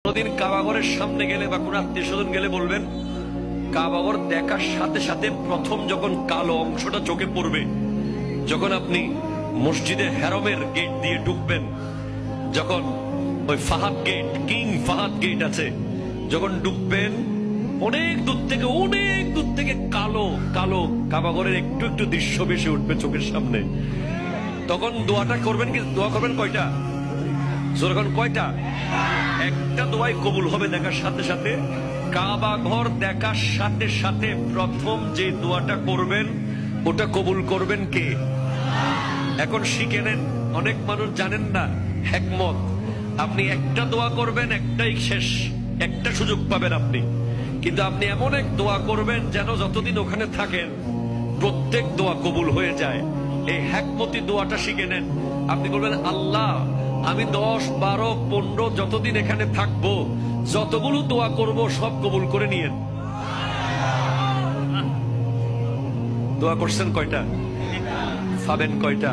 কোনদিন কাবাগরের সামনে গেলে বা কোন আত্মীয় স্বজন গেলে বলবেন, কাবাগর দেখার সাথে সাথে প্রথম যখন কালো অংশটা চোখে পড়বে, যখন আপনি মসজিদে হেরমের গেট দিয়ে ঢুকবেন, যখন ওই Fahad gate, king Fahad gate আছে, যখন ঢুকবেন অনেক দূর থেকে কালো কালো কাবাগরের একটু একটু দৃশ্য ভেসে উঠবে চোখের সামনে। তখন দোয়াটা করবেন, কি দোয়া করবেন কয়টা? যখন কয়টা? একটা দোয়াই কবুল হবে দেখার সাথে সাথে। কাবা ঘর দেখার সাথে সাথে প্রথম যে দোয়াটা করবেন ওটা কবুল করবেন কে? এখন শিখে নেন, অনেক মানুষ জানেন না হিকমত। আপনি একটা দোয়া করবেন, একটাই শেষ, একটা সুযোগ পাবেন আপনি, কিন্তু আপনি এমন এক দোয়া করবেন যেন যতদিন ওখানে থাকেন প্রত্যেক দোয়া কবুল হয়ে যায়। এই হিকমতি দোয়াটা শিখে নেন। আপনি বলবেন, আল্লাহ আমি 10, 12, 15 যতদিন এখানে থাকবো, যতগুলো দোয়া করব সব কবুল করে নিয়েন। দোয়া করছেন কয়টা? পাবেন কয়টা?